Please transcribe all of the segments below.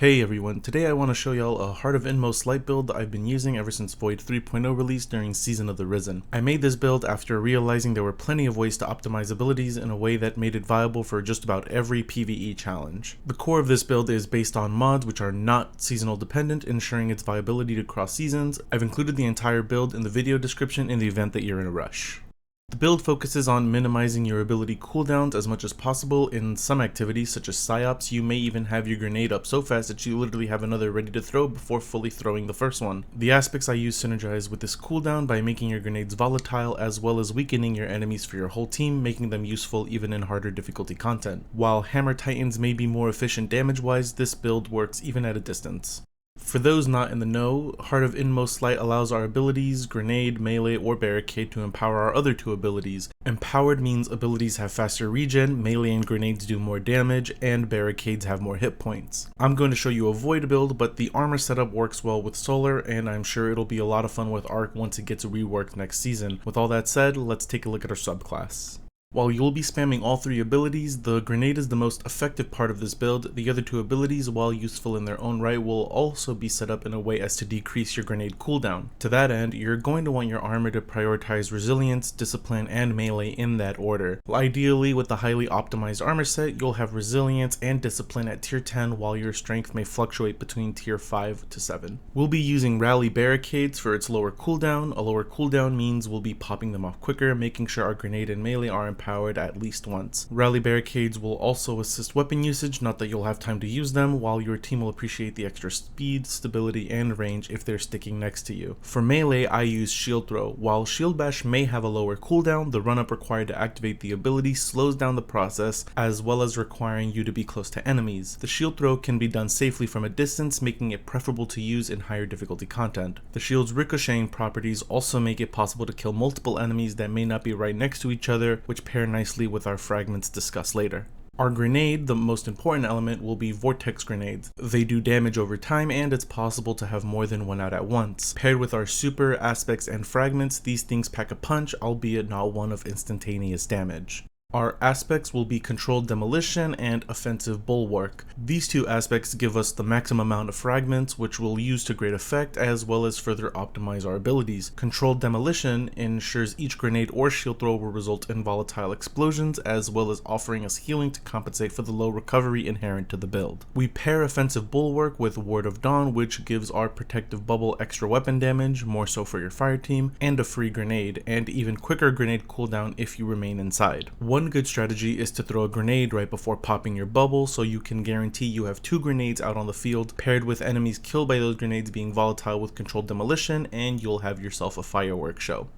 Hey everyone, today I want to show y'all a Heart of Inmost light build that I've been using ever since Void 3.0 release during Season of the Risen. I made this build after realizing there were plenty of ways to optimize abilities in a way that made it viable for just about every PvE challenge. The core of this build is based on mods which are not seasonal dependent, ensuring its viability to cross seasons. I've included the entire build in the video description in the event that you're in a rush. The build focuses on minimizing your ability cooldowns as much as possible. In some activities such as psyops, you may even have your grenade up so fast that you literally have another ready to throw before fully throwing the first one. The aspects I use synergize with this cooldown by making your grenades volatile as well as weakening your enemies for your whole team, making them useful even in harder difficulty content. While Hammer Titans may be more efficient damage-wise, this build works even at a distance. For those not in the know, Heart of Inmost Light allows our abilities, Grenade, Melee, or Barricade to empower our other two abilities. Empowered means abilities have faster regen, Melee and Grenades do more damage, and Barricades have more hit points. I'm going to show you a Void build, but the armor setup works well with Solar, and I'm sure it'll be a lot of fun with Arc once it gets reworked next season. With all that said, let's take a look at our subclass. While you'll be spamming all three abilities, the grenade is the most effective part of this build. The other two abilities, while useful in their own right, will also be set up in a way as to decrease your grenade cooldown. To that end, you're going to want your armor to prioritize resilience, discipline, and melee in that order. Ideally, with the highly optimized armor set, you'll have resilience and discipline at tier 10, while your strength may fluctuate between tier 5 to 7. We'll be using rally barricades for its lower cooldown. A lower cooldown means we'll be popping them off quicker, making sure our grenade and melee are empowered at least once. Rally barricades will also assist weapon usage, not that you'll have time to use them, while your team will appreciate the extra speed, stability, and range if they're sticking next to you. For melee, I use shield throw. While shield bash may have a lower cooldown, the run-up required to activate the ability slows down the process, as well as requiring you to be close to enemies. The shield throw can be done safely from a distance, making it preferable to use in higher difficulty content. The shield's ricocheting properties also make it possible to kill multiple enemies that may not be right next to each other, which pair nicely with our fragments discussed later. Our grenade, the most important element, will be Vortex grenades. They do damage over time, and it's possible to have more than one out at once. Paired with our super, aspects, and fragments, these things pack a punch, albeit not one of instantaneous damage. Our aspects will be Controlled Demolition and Offensive Bulwark. These two aspects give us the maximum amount of fragments, which we'll use to great effect, as well as further optimize our abilities. Controlled Demolition ensures each grenade or shield throw will result in volatile explosions, as well as offering us healing to compensate for the low recovery inherent to the build. We pair Offensive Bulwark with Ward of Dawn, which gives our protective bubble extra weapon damage, more so for your fire team, and a free grenade, and even quicker grenade cooldown if you remain inside. One good strategy is to throw a grenade right before popping your bubble, so you can guarantee you have two grenades out on the field, paired with enemies killed by those grenades being volatile with Controlled Demolition, and you'll have yourself a fireworks show.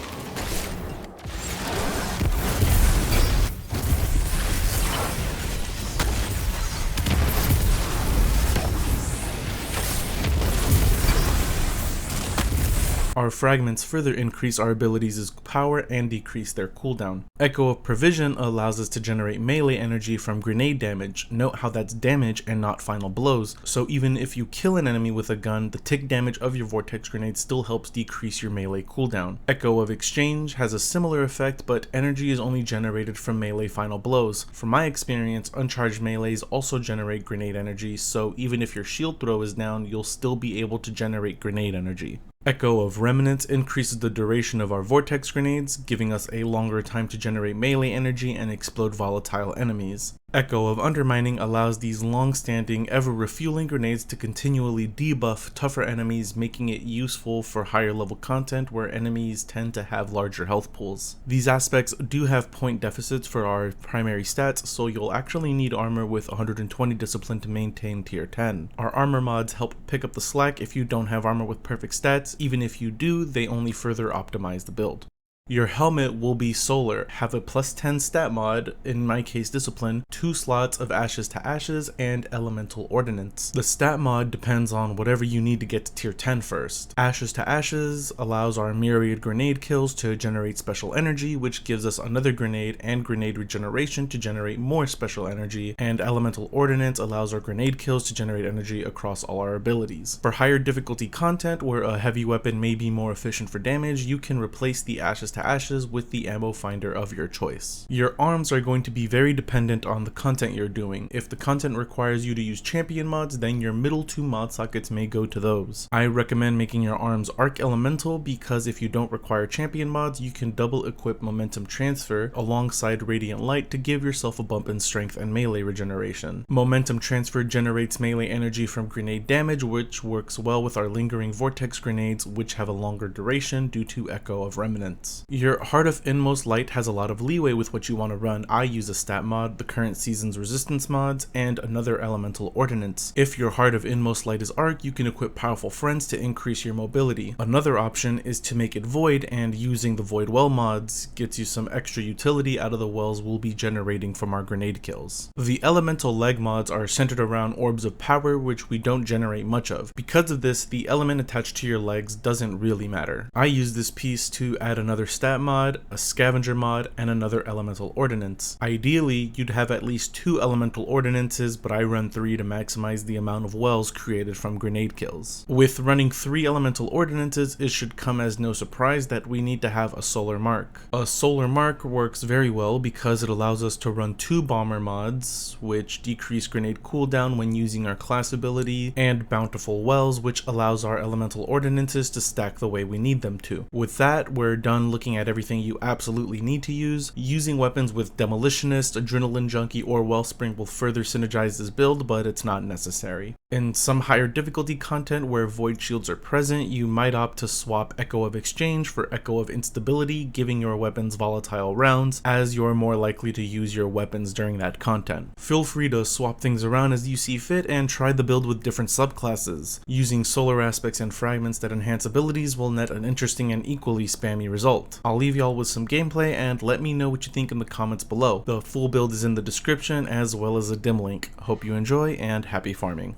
Our fragments further increase our abilities' power and decrease their cooldown. Echo of Provision allows us to generate melee energy from grenade damage. Note how that's damage and not final blows, so even if you kill an enemy with a gun, the tick damage of your Vortex grenade still helps decrease your melee cooldown. Echo of Exchange has a similar effect, but energy is only generated from melee final blows. From my experience, uncharged melees also generate grenade energy, so even if your shield throw is down, you'll still be able to generate grenade energy. Echo of Remnants increases the duration of our Vortex grenades, giving us a longer time to generate melee energy and explode volatile enemies. Echo of Undermining allows these long-standing, ever-refueling grenades to continually debuff tougher enemies, making it useful for higher level content where enemies tend to have larger health pools. These aspects do have point deficits for our primary stats, so you'll actually need armor with 120 discipline to maintain tier 10. Our armor mods help pick up the slack if you don't have armor with perfect stats. Even if you do, they only further optimize the build. Your helmet will be Solar, have a plus 10 stat mod, in my case Discipline, 2 slots of Ashes to Ashes, and Elemental Ordnance. The stat mod depends on whatever you need to get to tier 10 first. Ashes to Ashes allows our myriad grenade kills to generate special energy, which gives us another grenade and grenade regeneration to generate more special energy, and Elemental Ordnance allows our grenade kills to generate energy across all our abilities. For higher difficulty content, where a heavy weapon may be more efficient for damage, you can replace the Ashes to ashes with the ammo finder of your choice. Your arms are going to be very dependent on the content you're doing. If the content requires you to use champion mods, then your middle two mod sockets may go to those. I recommend making your arms arc elemental because if you don't require champion mods, you can double equip momentum transfer alongside radiant light to give yourself a bump in strength and melee regeneration. Momentum transfer generates melee energy from grenade damage, which works well with our lingering vortex grenades, which have a longer duration due to echo of remnants. Your Heart of Inmost Light has a lot of leeway with what you want to run. I use a stat mod, the current season's resistance mods, and another elemental ordnance. If your Heart of Inmost Light is arc, you can equip powerful friends to increase your mobility. Another option is to make it void, and using the void well mods gets you some extra utility out of the wells we'll be generating from our grenade kills. The elemental leg mods are centered around orbs of power, which we don't generate much of. Because of this, the element attached to your legs doesn't really matter. I use this piece to add another stat mod, a scavenger mod, and another elemental ordnance. Ideally, you'd have at least 2 elemental ordinances, but I run 3 to maximize the amount of wells created from grenade kills. With running 3 elemental ordinances, it should come as no surprise that we need to have a solar mark. A solar mark works very well because it allows us to run 2 bomber mods, which decrease grenade cooldown when using our class ability, and Bountiful wells, which allows our elemental ordinances to stack the way we need them to. With that, we're done looking at everything you absolutely need to use. Using weapons with Demolitionist, Adrenaline Junkie, or Wellspring will further synergize this build, but it's not necessary. In some higher difficulty content where void shields are present, you might opt to swap Echo of Exchange for Echo of Instability, giving your weapons volatile rounds, as you're more likely to use your weapons during that content. Feel free to swap things around as you see fit and try the build with different subclasses. Using solar aspects and fragments that enhance abilities will net an interesting and equally spammy result. I'll leave y'all with some gameplay and let me know what you think in the comments below. The full build is in the description as well as a dim link. Hope you enjoy and happy farming.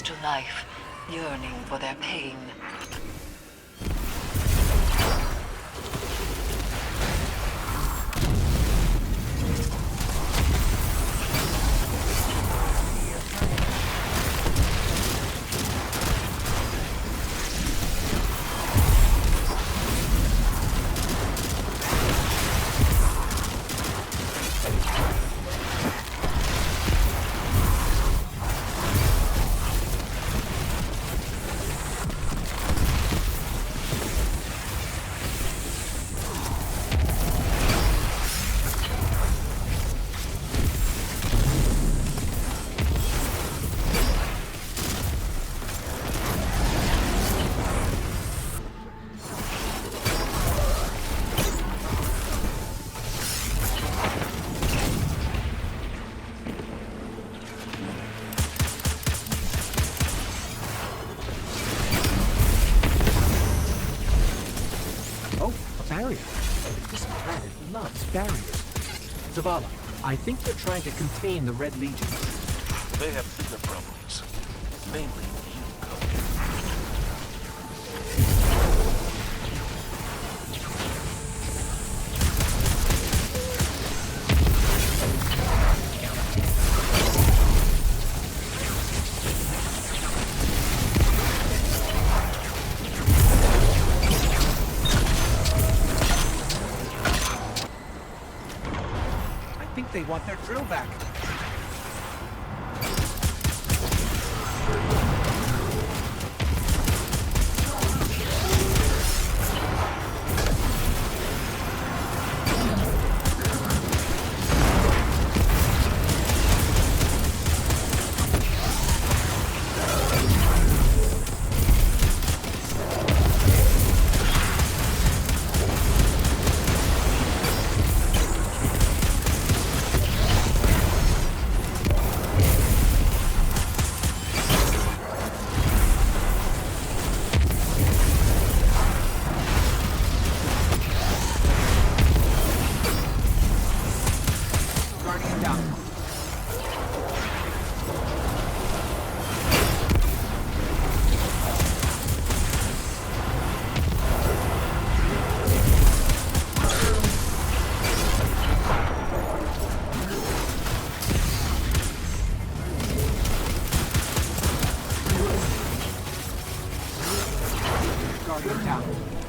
To life, yearning for their pain. Barrier. This planet loves barriers. Zavala, I think they're trying to contain the Red Legion. They have bigger problems. Mainly you, Code. I think they want their drill back. target down.